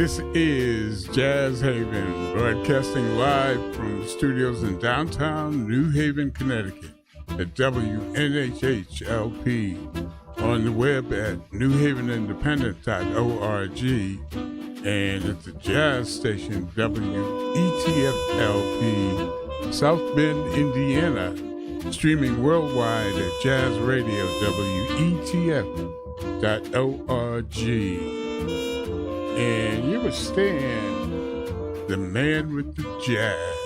This is Jazz Haven, broadcasting live from studios in downtown New Haven, Connecticut at WNHHLP, on the web at newhavenindependent.org, and at the jazz station WETFLP, South Bend, Indiana, streaming worldwide at jazzradio.wetf.org. And you were staying the man with the jazz.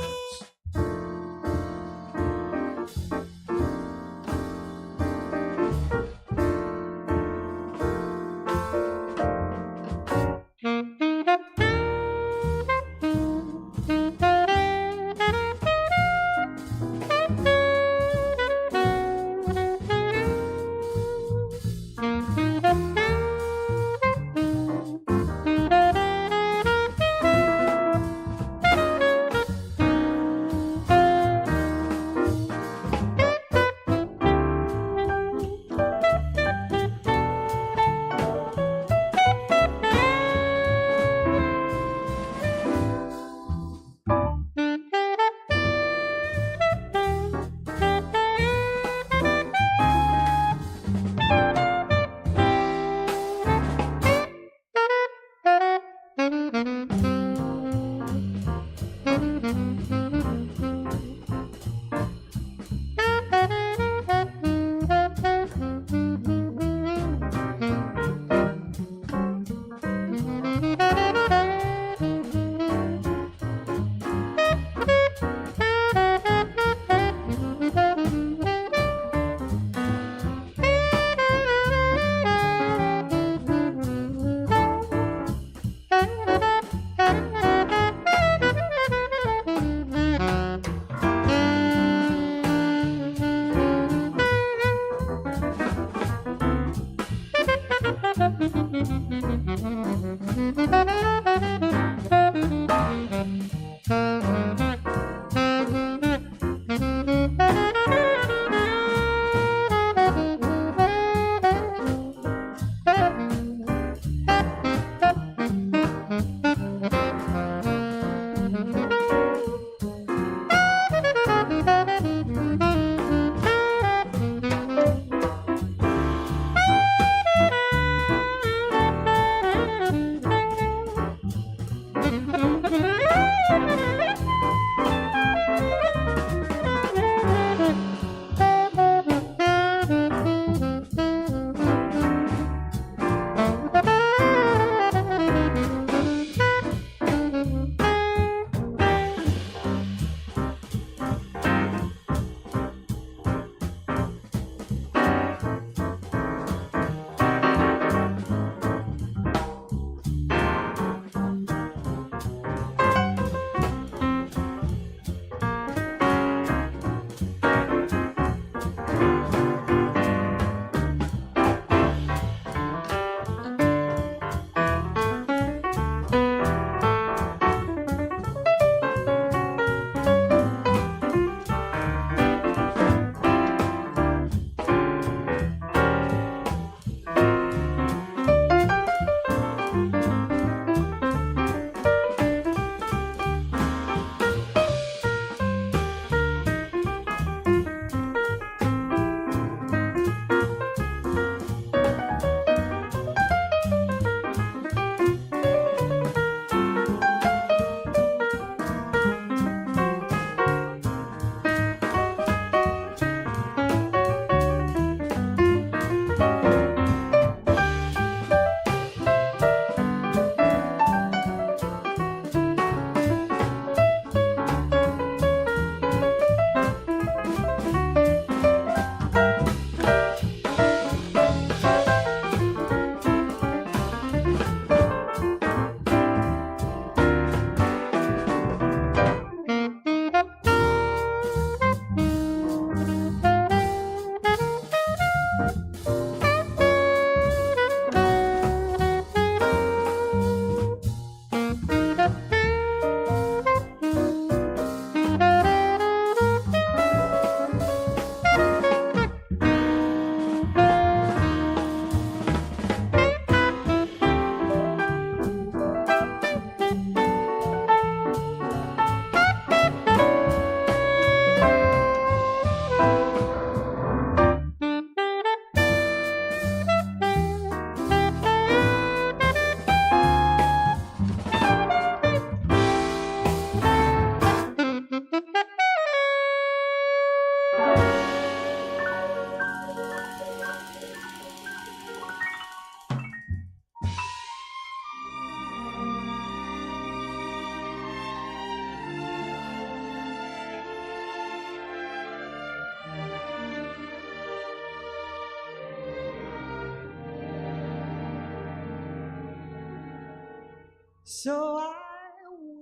So I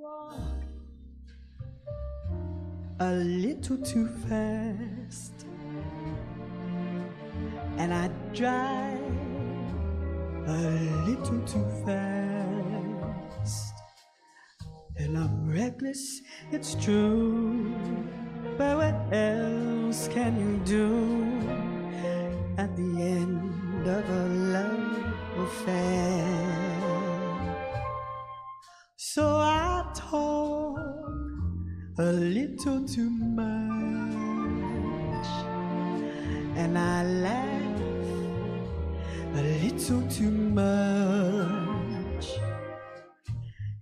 walk a little too fast, and I drive a little too fast, and I'm reckless, it's true, but what else can you do at the end of a love affair? So I talk a little too much, and I laugh a little too much,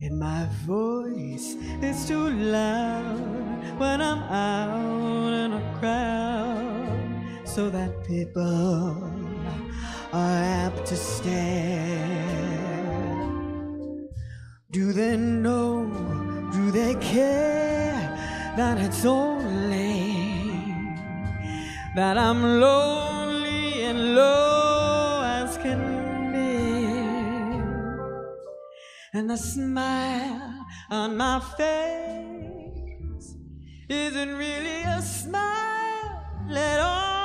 and my voice is too loud when I'm out in a crowd, so that people are apt to stare. Do they know, do they care that it's only that I'm lonely and low as can be, and the smile on my face isn't really a smile at all.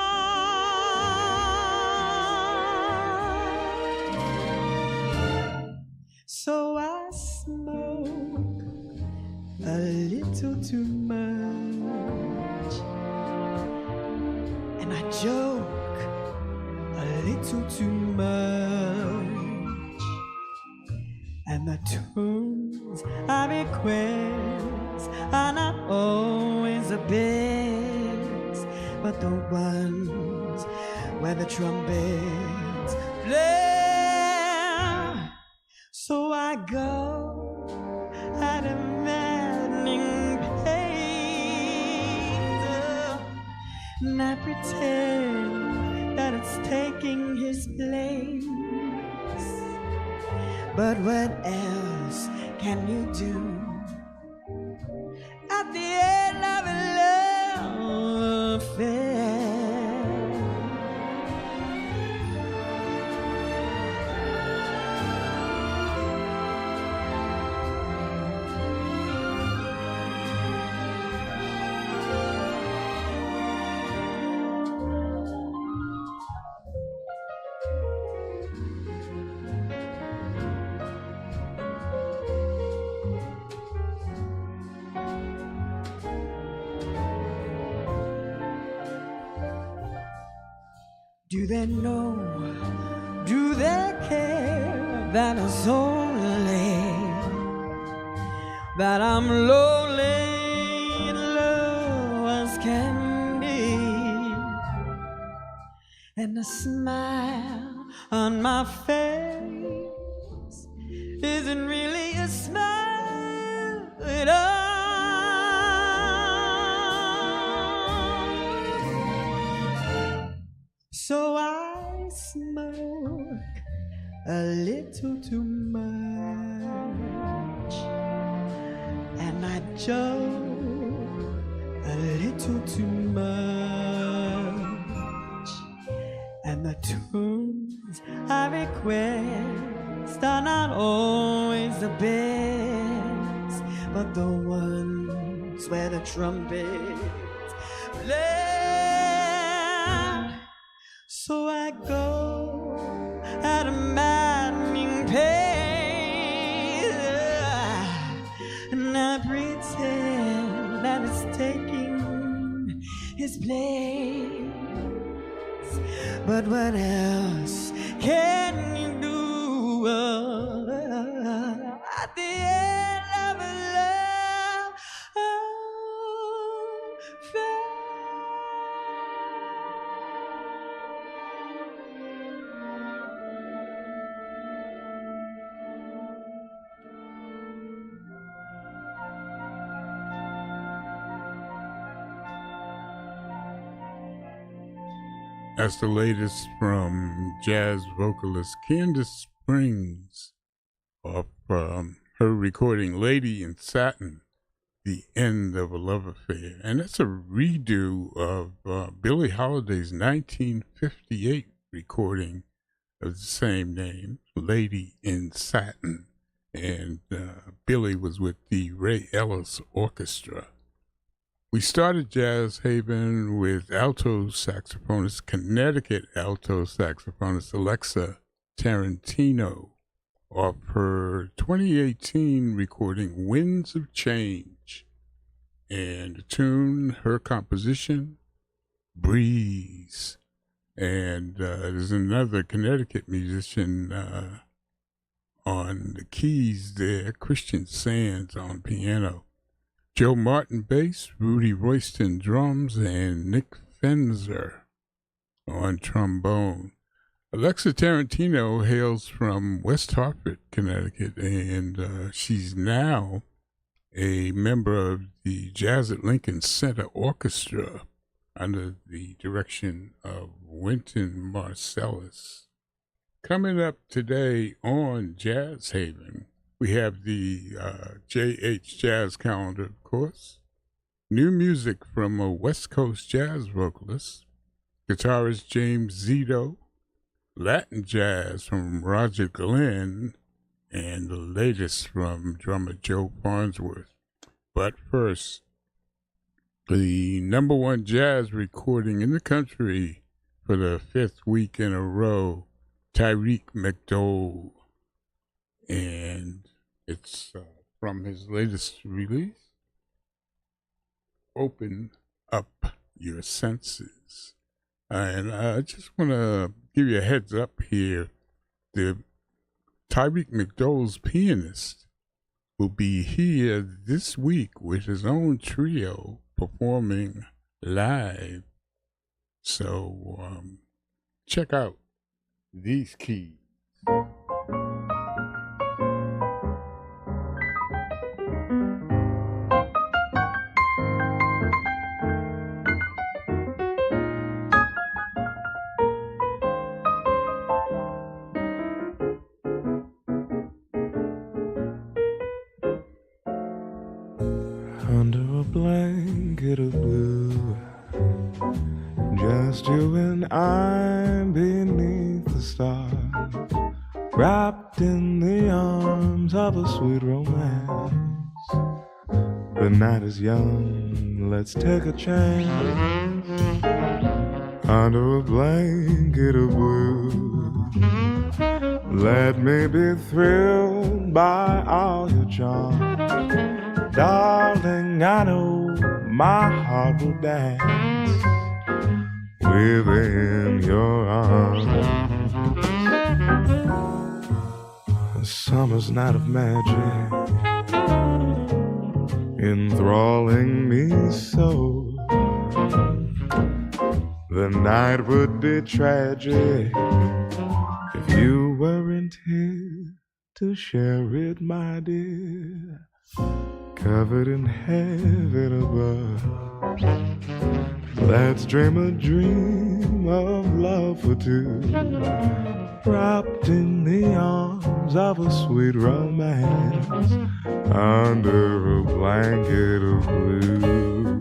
So I smoke a little too much, and I joke a little too much, and the tunes I request are not always the best, but the ones where the trumpets play. So I go at a maddening pace, and I pretend that it's taking his place. But what else can you do at the end of a love affair? Do they know, do they care that it's only that I'm lonely and low as can be, and the smile on my face isn't really a smile at all. So I smoke a little too much, and I joke a little too much, and the tunes I request are not always the best, but the ones where the trumpets play. So I go at a maddening pace, and I pretend that it's taking his place. But what else can you do at the end of a love affair? That's the latest from jazz vocalist Candace Springs off her recording Lady in Satin, The End of a Love Affair. And that's a redo of Billie Holiday's 1958 recording of the same name, Lady in Satin. and Billy was with the Ray Ellis Orchestra. We started Jazz Haven with alto saxophonist, Connecticut alto saxophonist Alexa Tarantino off her 2018 recording Winds of Change, and the tune, her composition, Breeze. And there's another Connecticut musician on the keys there, Christian Sands on piano, Joe Martin bass, Rudy Royston drums, and Nick Fenzer on trombone. Alexa Tarantino hails from West Hartford, Connecticut, and she's now a member of the Jazz at Lincoln Center Orchestra under the direction of Wynton Marsalis. Coming up today on Jazz Haven, we have the JH Jazz calendar, of course. New music from a West Coast jazz vocalist, guitarist James Zito, Latin jazz from Roger Glenn, and the latest from drummer Joe Farnsworth. But first, the number one jazz recording in the country for the 5th week in a row, Tyreek McDowell. And it's from his latest release, Open Up Your Senses. And I just want to give you a heads up here. The Tyreek McDowell's pianist will be here this week with his own trio performing live. So check out these keys. Under a blanket of blue, just you and I beneath the stars, wrapped in the arms of a sweet romance. The night is young, let's take a chance. Under a blanket of blue, let me be thrilled by all your charm. Darling, I know my heart will dance within your arms. A summer's night of magic, enthralling me so. The night would be tragic if you weren't here to share it, my dear. Covered in heaven above, let's dream a dream of love for two, wrapped in the arms of a sweet romance, under a blanket of blue.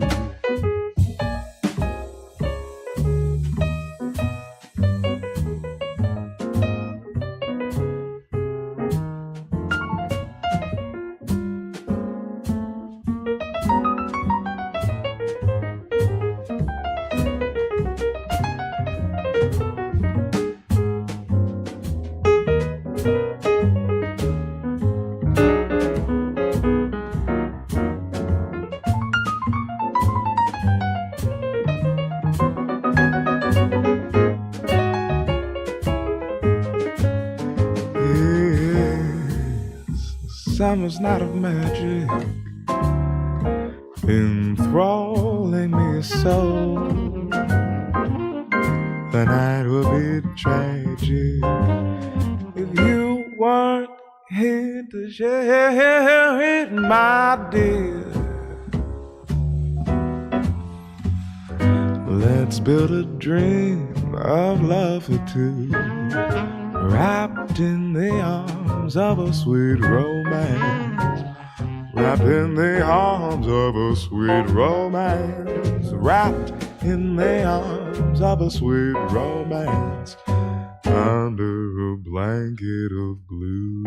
Summer's night of magic, enthralling me so. The night will be tragic if you weren't here to share it, my dear. Let's build a dream of love for two, wrapped in the arms of a sweet romance, wrapped in the arms of a sweet romance, wrapped in the arms of a sweet romance, under a blanket of blue.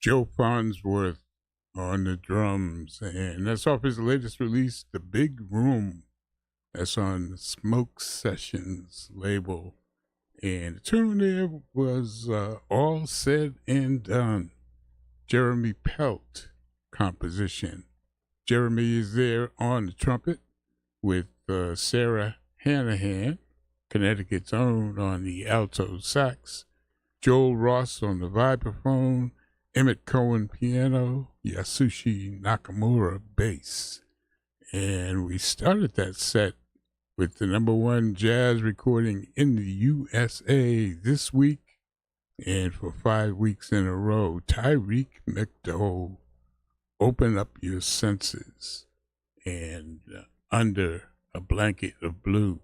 Joe Farnsworth on the drums, and that's off his latest release, The Big Room. That's on the Smoke Sessions label. And the tune there was All Said and Done, Jeremy Pelt composition. Jeremy is there on the trumpet with Sarah Hanahan, Connecticut's own, on the alto sax, Joel Ross on the vibraphone, Emmett Cohen piano, Yasushi Nakamura bass. And we started that set with the #1 jazz recording in the USA this week, and for 5 weeks in a row, Tyreek McDowell, Open Up Your Senses, and Under a Blanket of Blue,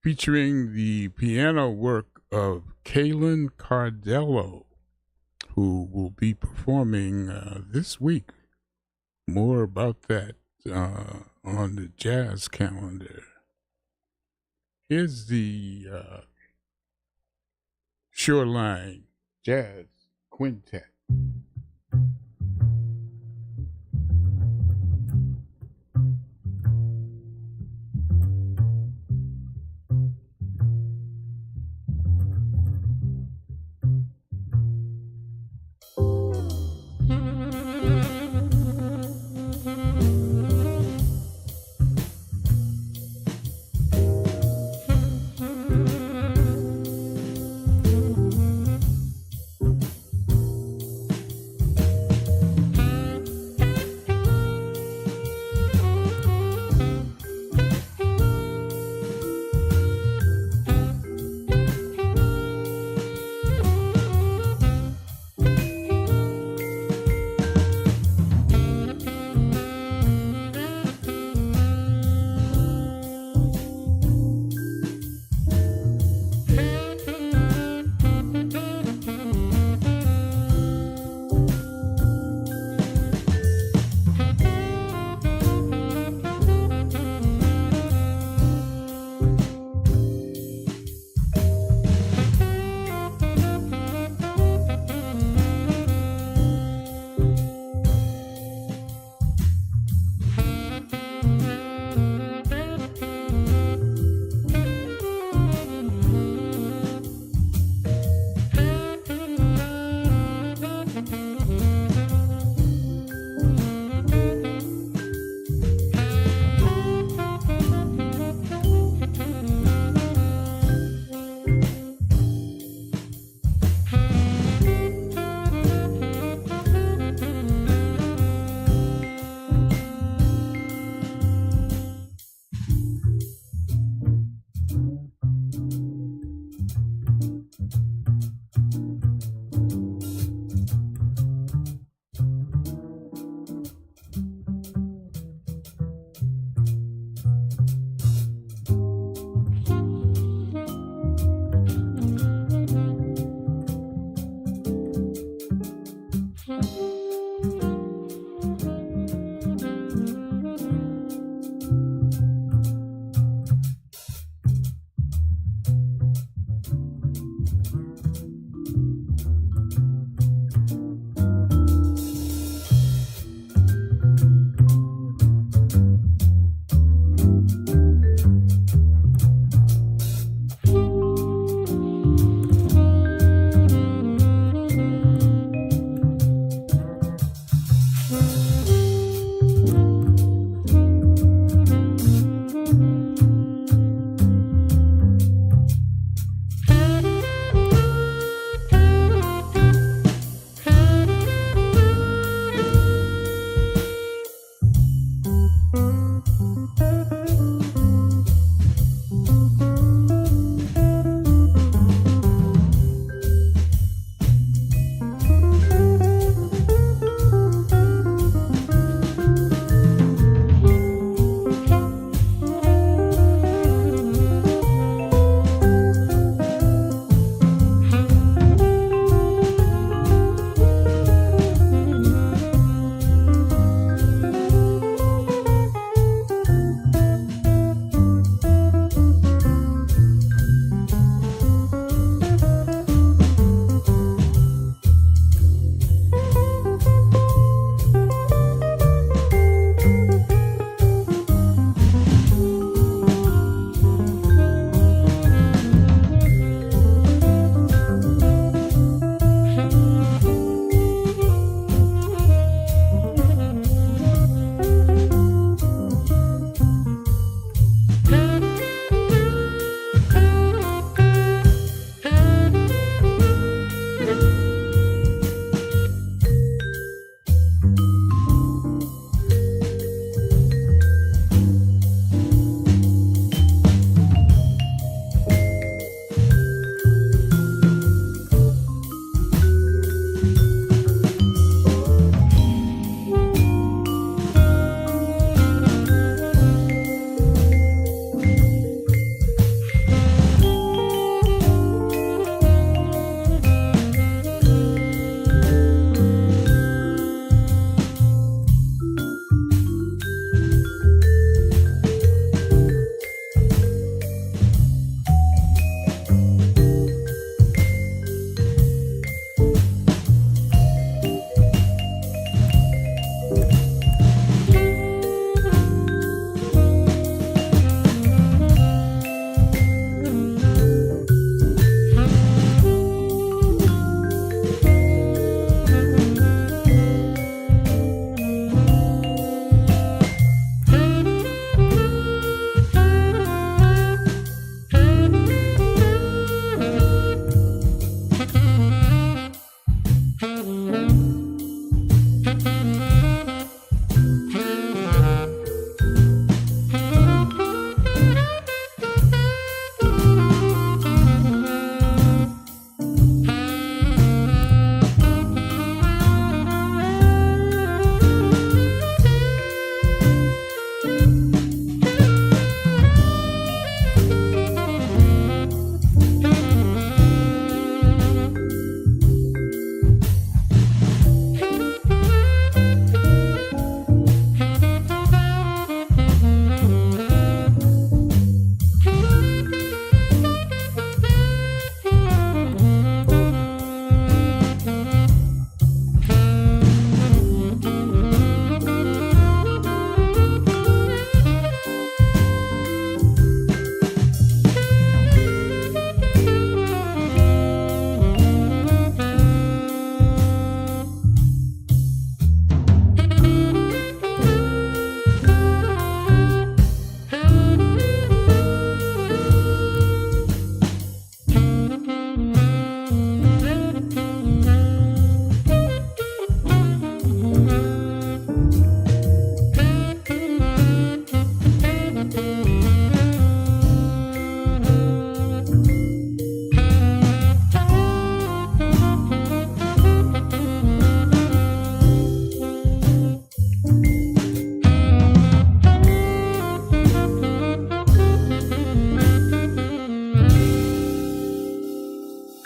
featuring the piano work of Kaylin Cardello, who will be performing this week. More about that on the jazz calendar. Here's the Shoreline Jazz Quintet.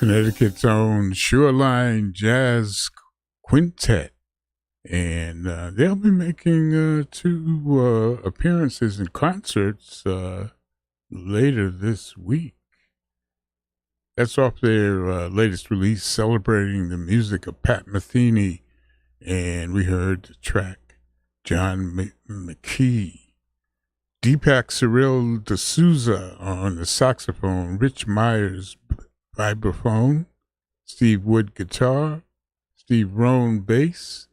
Connecticut's own Shoreline Jazz Quintet. And they'll be making 2 appearances and concerts later this week. That's off their latest release, celebrating the music of Pat Metheny. And we heard the track John McKee. Deepak Cyril D'Souza on the saxophone, Rich Myers vibraphone, Steve Wood guitar, Steve Rohn bass,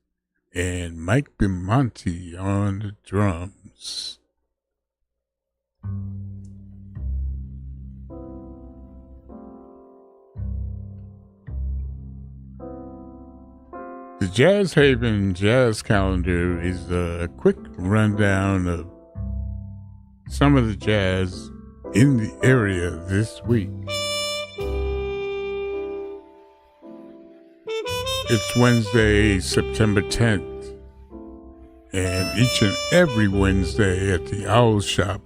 and Mike Bimonti on the drums. The Jazz Haven Jazz Calendar is a quick rundown of some of the jazz in the area this week. It's Wednesday, September 10th, and each and every Wednesday at the Owl Shop,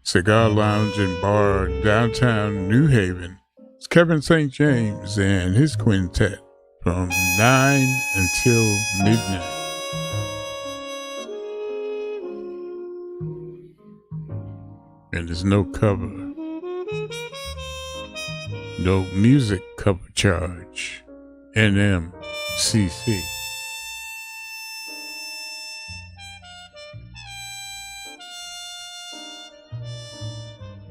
Cigar Lounge and Bar in downtown New Haven, it's Kevin St. James and his quintet from 9 until midnight. And there's no cover, no music cover charge. NMCC.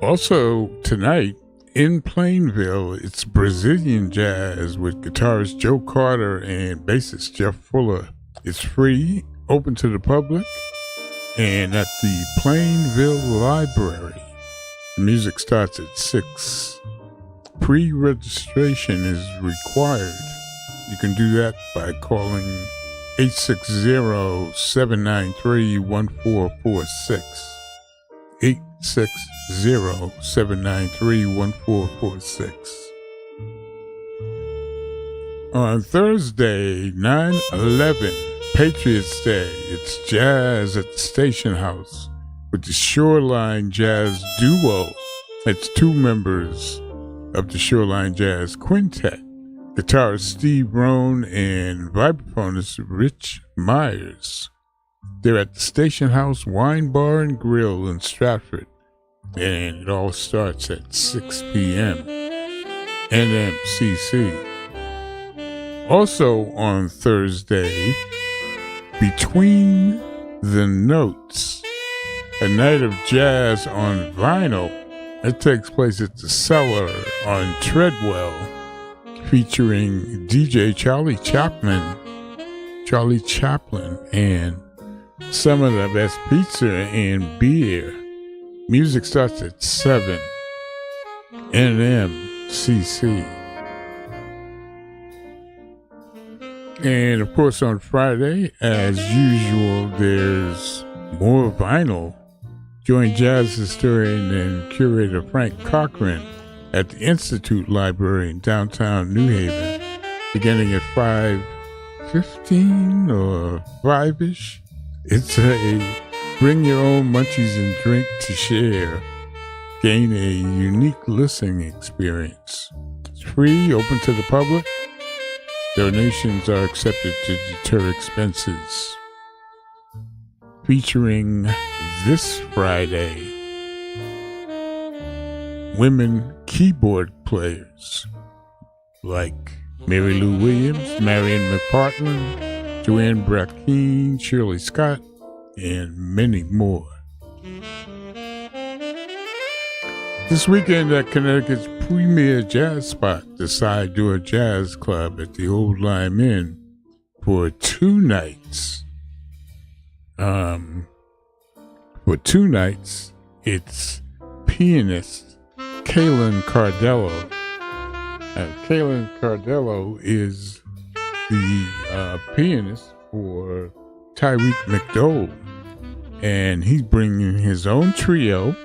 Also tonight in Plainville, it's Brazilian jazz with guitarist Joe Carter and bassist Jeff Fuller. It's free, open to the public, and at the Plainville Library. The music starts at 6. Pre-registration is required. You can do that by calling 860-793-1446. 860-793-1446. On Thursday, 9/11, Patriots Day, it's jazz at the Station House with the Shoreline Jazz Duo. It's 2 members of the Shoreline Jazz Quintet, guitarist Steve Rohn and vibraphonist Rich Myers. They're at the Station House Wine Bar and Grill in Stratford, and it all starts at 6 p.m. NMCC. Also on Thursday, Between the Notes, a night of jazz on vinyl. It takes place at the Cellar on Treadwell, featuring DJ Charlie Chaplin, and some of the best pizza and beer. Music starts at 7. NMCC. And of course on Friday, as usual, there's more vinyl. Join jazz historian and curator Frank Cochran at the Institute Library in downtown New Haven, beginning at 5:15 or 5-ish. It's a bring your own munchies and drink to share. Gain a unique listening experience. It's free, open to the public. Donations are accepted to deter expenses. Featuring this Friday, women keyboard players like Mary Lou Williams, Marion McPartland, Joanne Brackeen, Shirley Scott, and many more. This weekend at Connecticut's premier jazz spot, the Side Door Jazz Club at the Old Lime Inn, for 2 nights. For 2 nights, it's pianist Kaylin Cardello. Kaylin Cardello is the pianist for Tyreek McDowell, and he's bringing his own trio,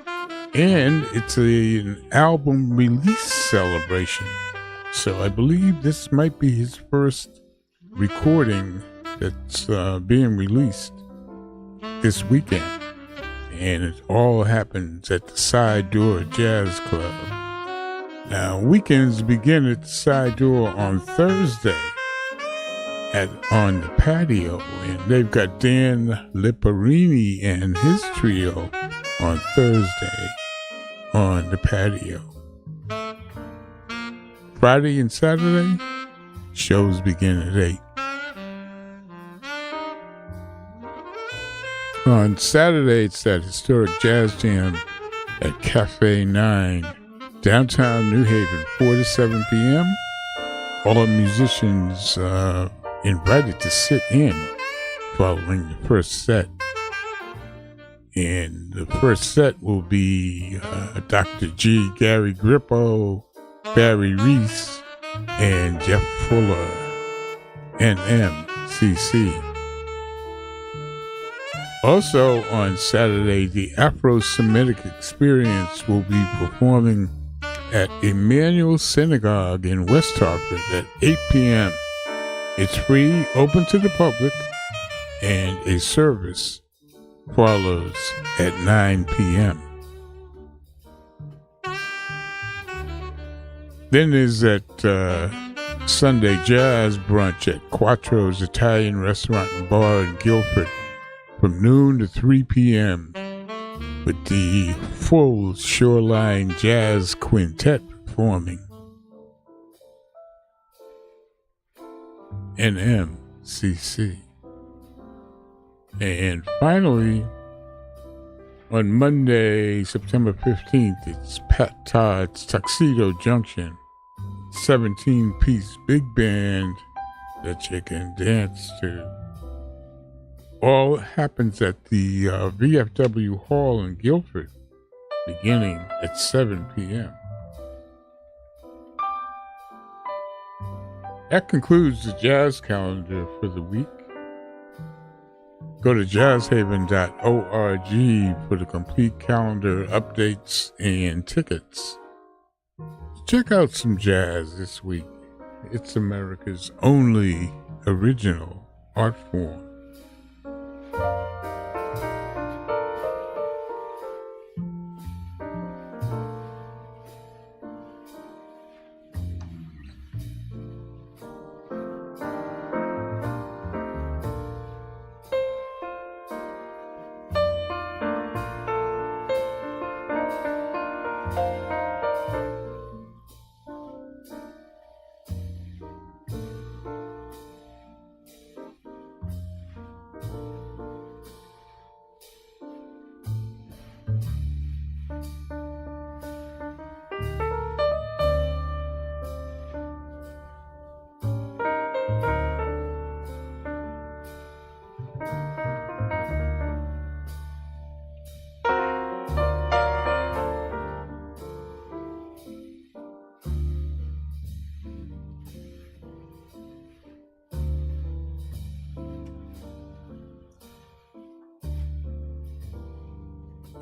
and it's an album release celebration. So I believe this might be his first recording that's being released this weekend, and it all happens at the Side Door Jazz Club. Now, weekends begin at the side door on Thursday on the patio, and they've got Dan Liparini and his trio on Thursday on the patio. Friday and Saturday, shows begin at 8. On Saturday, it's that historic jazz jam at Cafe 9, downtown New Haven, 4 to 7 p.m. All musicians invited to sit in following the first set. And the first set will be Dr. G, Gary Grippo, Barry Reese, and Jeff Fuller, NMCC. Also on Saturday, the Afro-Semitic Experience will be performing at Emmanuel Synagogue in West Hartford at 8 p.m. It's free, open to the public, and a service follows at 9 p.m. Then there's that Sunday jazz brunch at Quattro's Italian Restaurant and Bar in Guilford from noon to 3 p.m. with the full Shoreline Jazz Quintet performing. NMCC. And finally, on Monday, September 15th, it's Pat Todd's Tuxedo Junction, 17-piece big band that you can dance to. All happens at the VFW Hall in Guilford, beginning at 7 p.m. That concludes the jazz calendar for the week. Go to jazzhaven.org for the complete calendar, updates, and tickets. Check out some jazz this week. It's America's only original art form.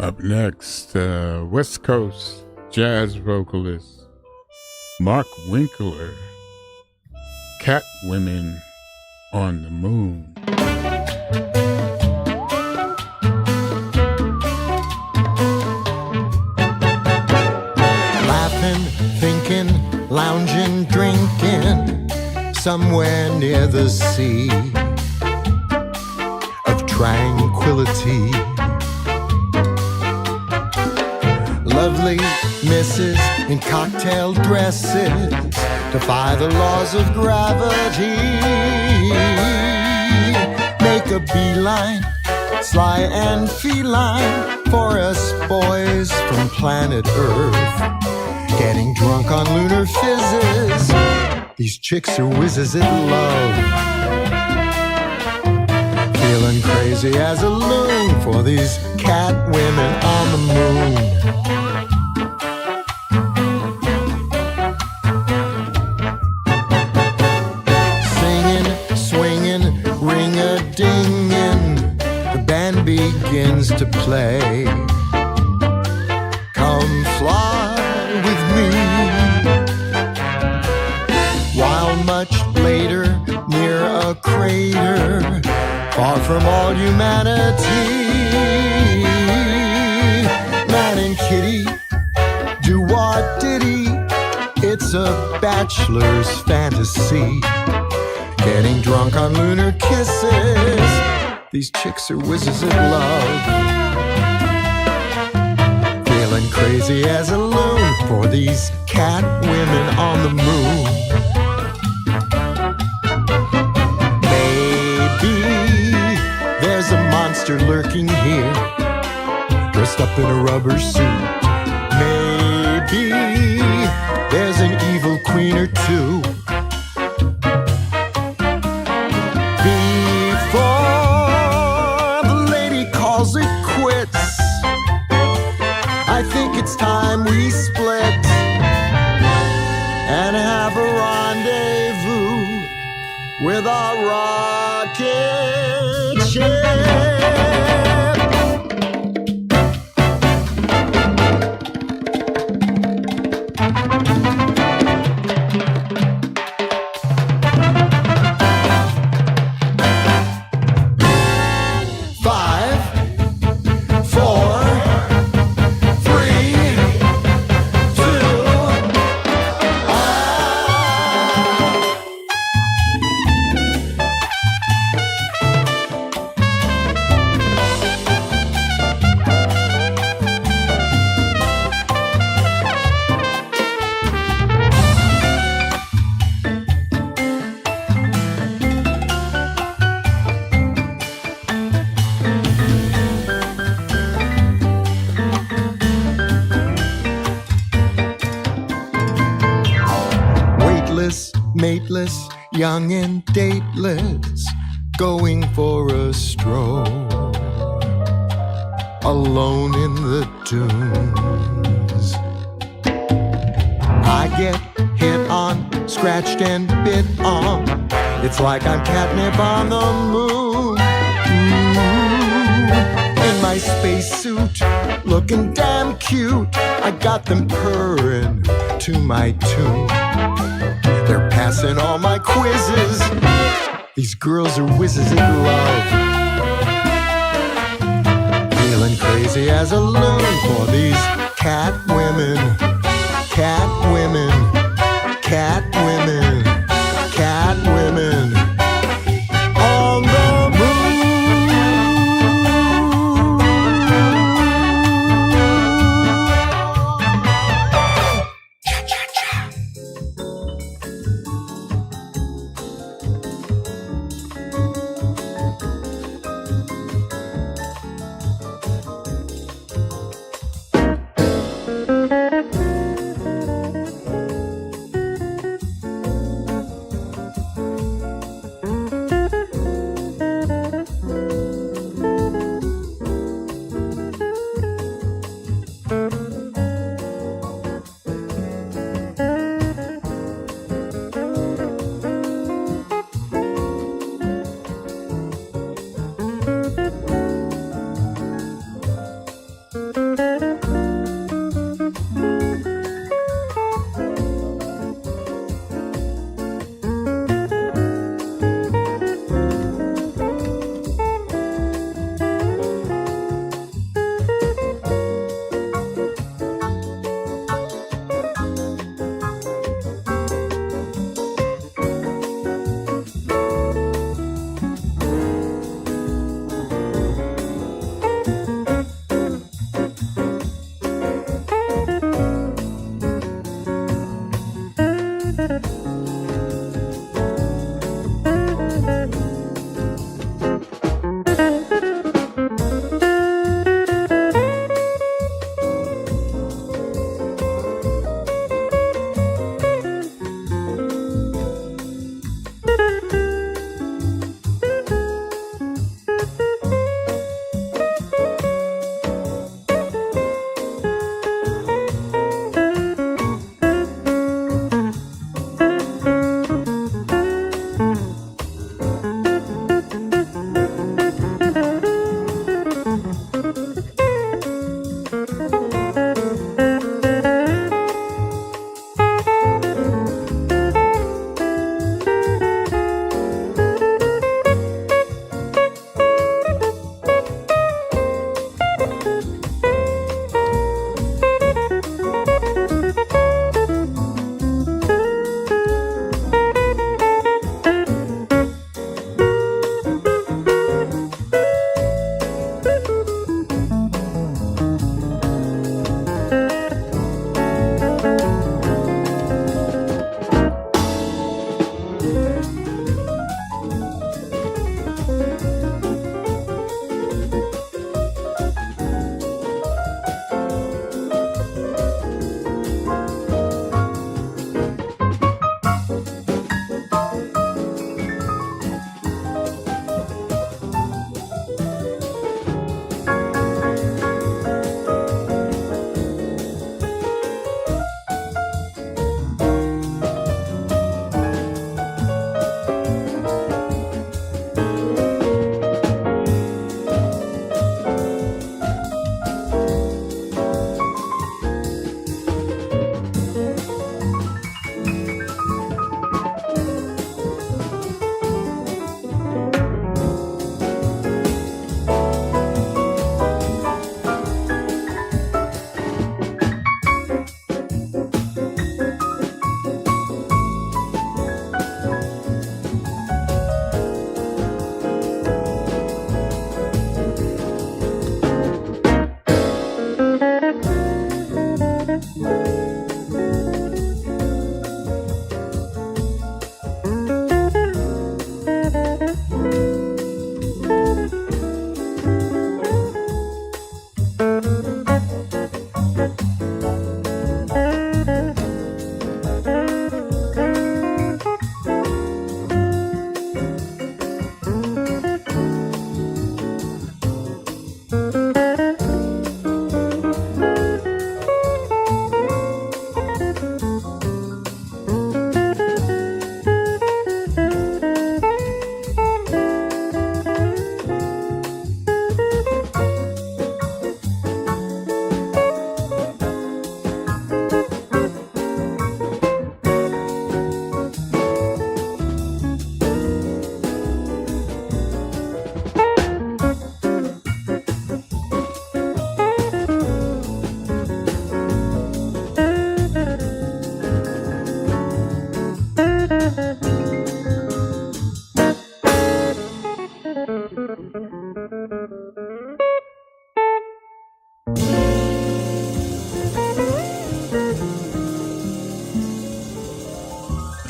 Up next, West Coast jazz vocalist Mark Winkler, Cat Women on the Moon. Laughing, thinking, lounging, drinking, somewhere near the sea of tranquility. Lovely misses in cocktail dresses defy the laws of gravity. Make a beeline, sly and feline, for us boys from planet Earth, getting drunk on lunar fizzes. These chicks are whizzes at love, feeling crazy as a loon for these cat women on the moon. Begins to play. Come fly with me. While much later, near a crater, far from all humanity, man and kitty do what did he? It's a bachelor's fantasy, getting drunk on lunar kisses. These chicks are whizzes at love, feeling crazy as a loon for these cat women on the moon. Maybe there's a monster lurking here, dressed up in a rubber suit. Maybe there's an evil queen or two. Before the lady calls it quits, I think it's time we split and have a rendezvous with our rocket ship. 'Mateless, mateless, young and dateless, going for a stroll, alone in the dunes. I get hit on, scratched and bit on. It's like I'm catnip on the moon. In my spacesuit, looking damn cute. I got them purring to my tune. They're passing all my quizzes. These girls are whizzes in love. Feeling crazy as a loon for these cat women. Cat women. Cat women. Cat women. On the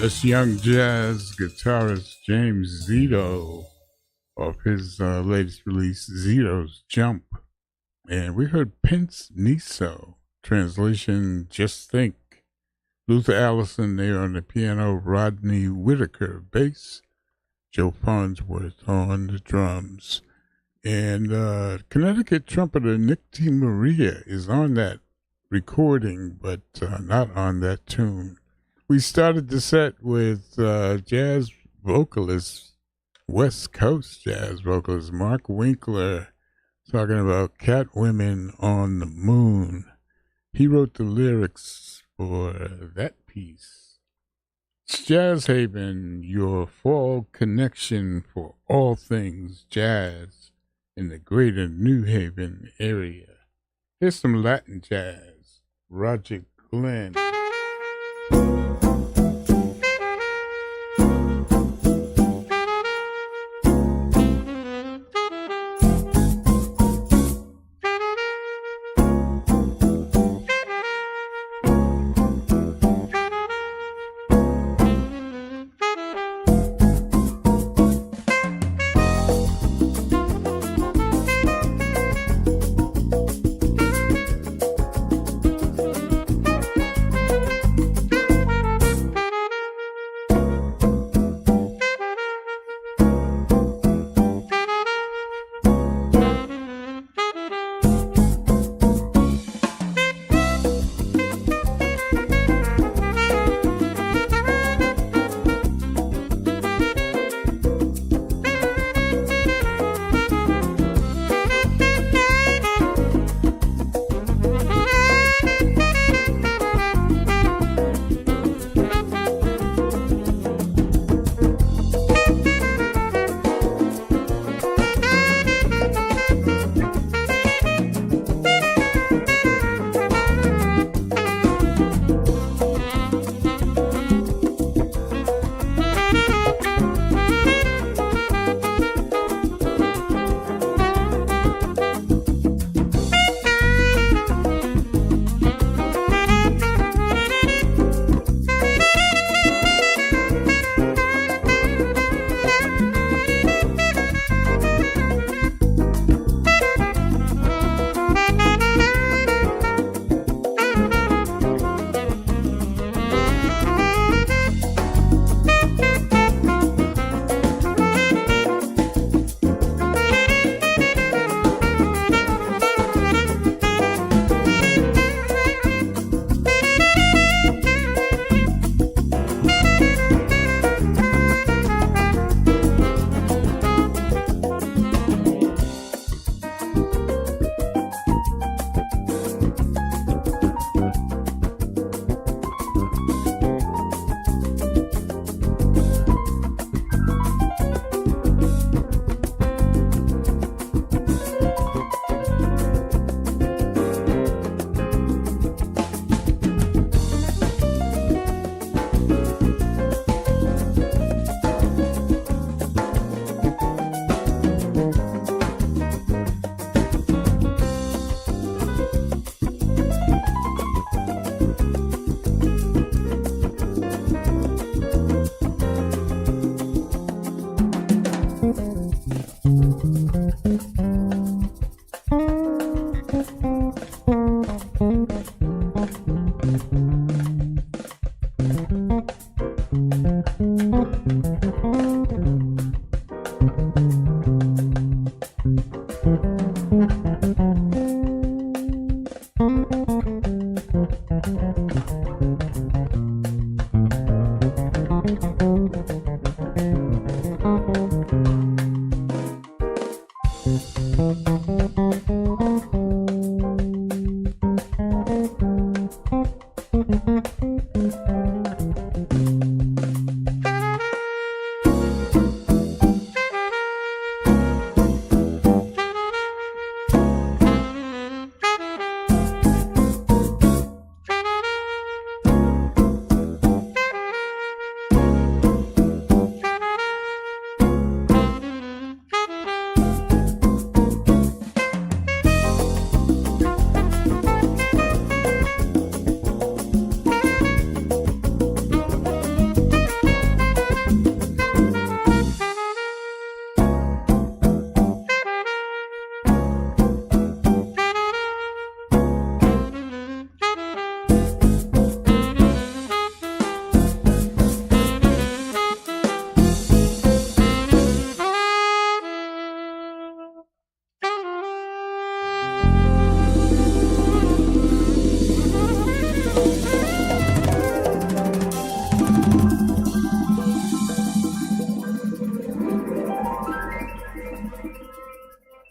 This young jazz guitarist James Zito off his latest release, Zito's Jump. And we heard Pence Niso, translation, Just Think. Luther Allison there on the piano, Rodney Whitaker bass, Joe Farnsworth on the drums. And Connecticut trumpeter Nick T. Maria is on that recording, but not on that tune. We started the set with jazz vocalist, West Coast jazz vocalist Mark Winkler, talking about Cat Women on the Moon. He wrote the lyrics for that piece. It's Jazz Haven, your fall connection for all things jazz in the greater New Haven area. Here's some Latin jazz. Roger Glenn.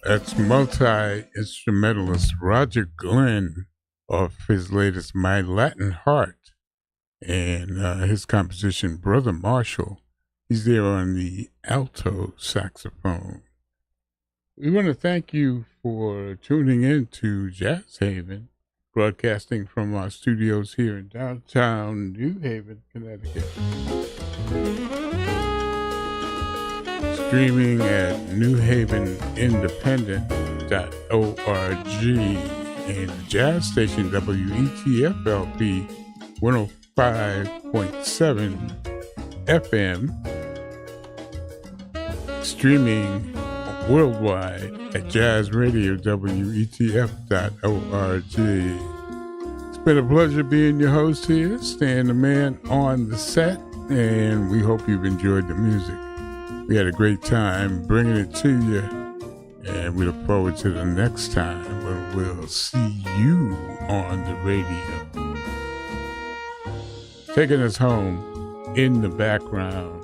That's multi-instrumentalist Roger Glenn off his latest My Latin Heart and his composition Brother Marshall. He's there on the alto saxophone. We want to thank you for tuning in to Jazz Haven, broadcasting from our studios here in downtown New Haven, Connecticut. Streaming at newhavenindependent.org and the jazz station WETFLP 105.7 FM. Streaming worldwide at jazzradiowetf.org. It's been a pleasure being your host here, Stan the Man on the set, and we hope you've enjoyed the music. We had a great time bringing it to you, and we look forward to the next time when we'll see you on the radio. Taking us home in the background,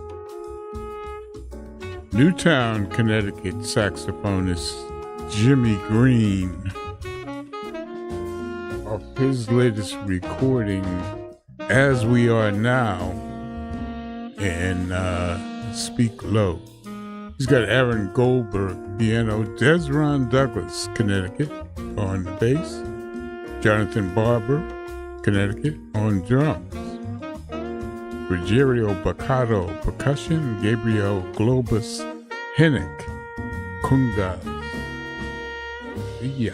Newtown, Connecticut saxophonist Jimmy Green of his latest recording, As We Are Now, and Speak Low. He's got Aaron Goldberg, piano, Desron Douglas, Connecticut, on the bass, Jonathan Barber, Connecticut, on drums, Rogerio Baccato, percussion, Gabriel Globus Hennick, congas. Yeah.